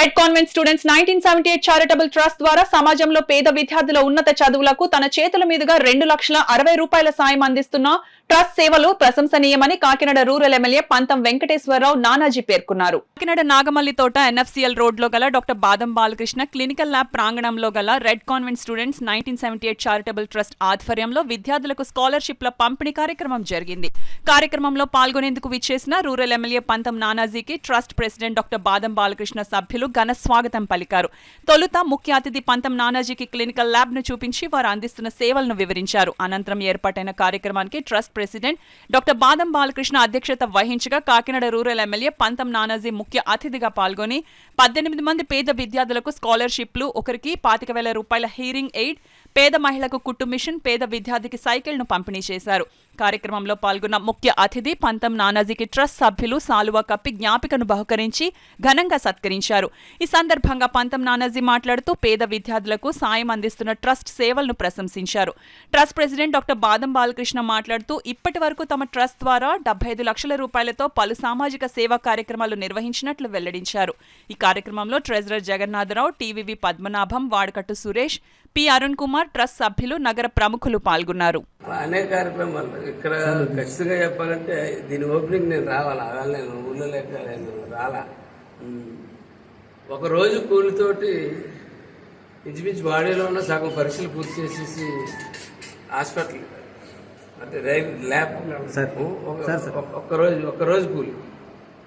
Red convent students 1978 charitable trust ద్వారా సమాజంలో పేద విద్యార్థుల ఉన్నత చదువులకు తన చేతుల మీదుగా 2,60,000 రూపాయల సాయం అందిస్తున్న ట్రస్ట్ సేవలు ప్రశంసనీయమని కాకినాడ రూరల్ ఎమ్మెల్యే పంతం వెంకటేశ్వరరావు నానాజీ పేర్కొన్నారు. కాకినాడ నాగమల్లి తోట ఎన్ఎఫ్సిఎల్ రోడ్ లో గల డాక్టర్ బాదం బాలకృష్ణ క్లినికల్ ల్యాబ్ ప్రాంగణంలో గల red convent students 1978 charitable trust ఆధ్వర్యంలో విద్యార్థులకు స్కాలర్షిప్ల పంపిణీ కార్యక్రమం జరిగింది. కార్యక్రమంలో పాల్గొనేందుకు విచ్చేసిన రూరల్ ఎమ్మెల్యే పంతం నానాజీకి ట్రస్ట్ ప్రెసిడెంట్ డాక్టర్ బాదం బాలకృష్ణ సభ్యులు ఘన స్వాగతం పలికారు. తొలుత ముఖ్య అతిథి పంతం నానాజీకి క్లినికల్ ల్యాబ్ ను చూపించి వారు అందిస్తున్న సేవలను వివరించారు. అనంతరం ఏర్పాటైన కార్యక్రమానికి ట్రస్ట్ ప్రెసిడెంట్ డాక్టర్ బాదం బాలకృష్ణ అధ్యక్షత వహించగా కాకినాడ రూరల్ ఎమ్మెల్యే పంతం నానాజీ ముఖ్య అతిథిగా పాల్గొని 18 మంది పేద విద్యార్థులకు స్కాలర్షిప్లు, ఒకరికి 25,000 రూపాయల హీరింగ్ ఎయిడ్, పేద మహిళకు కుట్టు మిషన్, పేద విద్యార్థికి సైకిల్ ను పంపిణీ చేశారు. కార్యక్రమంలో పాల్గొన్న ముఖ్య అతిథి పంతం నానాజీకి ట్రస్ట్ సభ్యులు సాలువా కప్పి జ్ఞాపికను బహుకరించి ఘనంగా సత్కరించారు. ఈ సందర్భంగా పంతం నానాజీ మాట్లాడుతూ పేద విద్యార్థులకు సాయం అందిస్తున్న ట్రస్ట్ సేవలను ప్రశంసించారు. ట్రస్ట్ ప్రెసిడెంట్ డాక్టర్ బాదం బాలకృష్ణ మాట్లాడుతూ ఇప్పటి వరకు తమ ట్రస్ట్ ద్వారా 75 లక్షల రూపాయలతో పలు సామాజిక సేవా కార్యక్రమాలు నిర్వహించినట్లు వెల్లడించారు. ఈ కార్యక్రమంలో treasurer Jagannatharao, TVV Padmanabham, వాడకట్టు Suresh, P Arun Kumar, trust సభ్యులు, నగర ప్రముఖులు పాల్గొన్నారు. అనేక కార్యక్రమాలు ఇక్కడ ఖచ్చితంగా చెప్పాలంటే దీని ఓపెనింగ్ నేను రావాలా, నేను ఊళ్ళో లేక నేను రాలా. ఒకరోజు కూలితోటి ఇంచుమించు బాడీలో ఉన్న సగం పరీక్షలు పూర్తి చేసేసి హాస్పిటల్ అంటే ల్యాబ్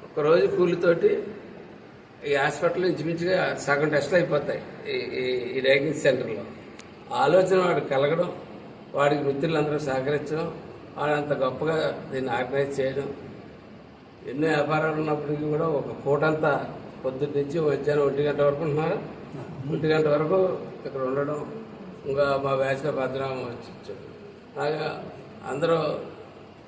ఒక్కరోజు కూలితోటి ఈ హాస్పిటల్లో ఇంచుమించుగా సగం టెస్ట్లు అయిపోతాయి ఈ డయాగ్నోస్ సెంటర్లో. ఆలోచన వాడికి కలగడం, వాడికి మిత్రులందరూ సహకరించడం, వాడు అంత గొప్పగా దీన్ని ఆర్గనైజ్ చేయడం. ఎన్నో వ్యాపారాలు ఉన్నప్పటికీ కూడా ఒక పూటంతా పొద్దున్న నుంచి మధ్యాహ్నం 1 గంట వరకు ఉంటున్నారు. 1 గంట వరకు ఇక్కడ ఉండడం, ఇంకా మా బ్యాచ్లో భద్రామ వచ్చి అలాగా అందరూ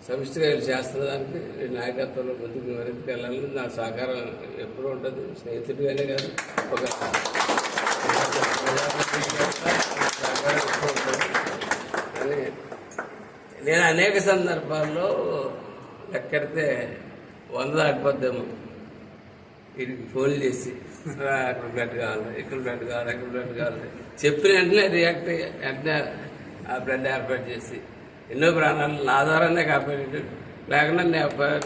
సమిష్టిగా చేస్తున్న దానికి నాయకత్వంలో ముందుకు మరింతకు వెళ్ళాలని నా సహకారం ఎప్పుడూ ఉంటుంది. స్నేహితుడిగానే కాదు, ఒక సహకారం ఎప్పుడు ఉంటుంది. కానీ నేను అనేక సందర్భాల్లో ఎక్కడితే 100 దాటిపోద్దాము వీడికి ఫోన్ చేసి అక్కడ బ్లడ్ కావాలి, ఇక్కడ బ్లడ్ కావాలి, అక్కడ బ్లడ్ కావాలి చెప్పిన వెంటనే రియాక్ట్ అయ్యి వెంటనే ఆ బ్లడ్ ఏర్పాటు చేసి ఎన్నో ప్రాణాలు నా ద్వారానే కాపాడాడు. లేకుండా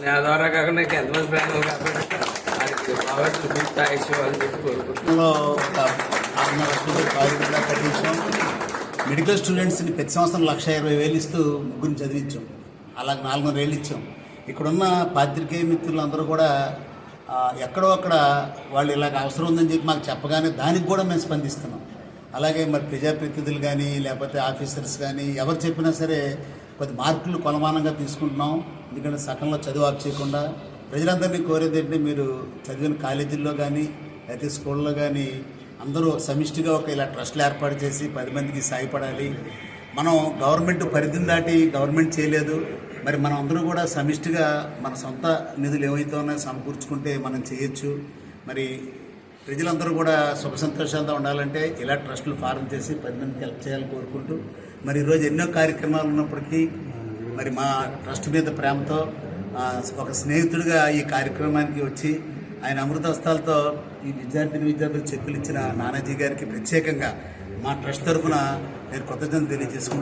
నా ద్వారా కాకుండా ఎంతమంది ప్రాణాలు కాపాడాడు వారికి కాబట్టి పూర్తి ఆయుష్ అని చెప్పి కోరుకుంటున్నాను. మెడికల్ స్టూడెంట్స్ని ప్రతి సంవత్సరం 1,20,000 ఇస్తూ ముగ్గురిని చదివించాం. అలాగే 400 ఏళ్ళు ఇచ్చాం. ఇక్కడున్న పాత్రికేయ మిత్రులు అందరూ కూడా ఎక్కడో అక్కడ వాళ్ళు ఇలాగ అవసరం ఉందని చెప్పి మాకు చెప్పగానే దానికి కూడా మేము స్పందిస్తున్నాం. అలాగే మరి ప్రజాప్రతినిధులు కానీ లేకపోతే ఆఫీసర్స్ కానీ ఎవరు చెప్పినా సరే కొద్ది మార్కులు కొలమానంగా తీసుకుంటున్నాం. ఎందుకంటే సకంలో చదువు ఆఫ్ చేయకుండా ప్రజలందరినీ కోరేది ఏంటంటే మీరు చదివిన కాలేజీల్లో కానీ లేకపోతే స్కూల్లో కానీ అందరూ సమిష్టిగా ఒక ఇలా ట్రస్ట్లు ఏర్పాటు చేసి 10 మందికి సాయపడాలి. మనం గవర్నమెంట్ పరిధిని దాటి గవర్నమెంట్ చేయలేదు, మరి మనం అందరూ కూడా సమిష్టిగా మన సొంత నిధులు ఏవైతే ఉన్నాయో సమకూర్చుకుంటే మనం చేయొచ్చు. మరి ప్రజలందరూ కూడా సుఖ సంతోషాలతో ఉండాలంటే ఇలా ట్రస్టులు ఫారం చేసి 10 మందికి హెల్ప్ చేయాలని కోరుకుంటూ మరి ఈరోజు ఎన్నో కార్యక్రమాలు ఉన్నప్పటికీ మరి మా ట్రస్ట్ మీద ప్రేమతో ఒక స్నేహితుడిగా ఈ కార్యక్రమానికి వచ్చి ఆయన అమృతహస్తాలతో ఈ విద్యార్థులకు చెక్కులు ఇచ్చిన నానాజీ గారికి ప్రత్యేకంగా మా ట్రస్ట్ తరఫున నేను కృతజ్ఞతలు తెలియజేసుకుంటున్నాను.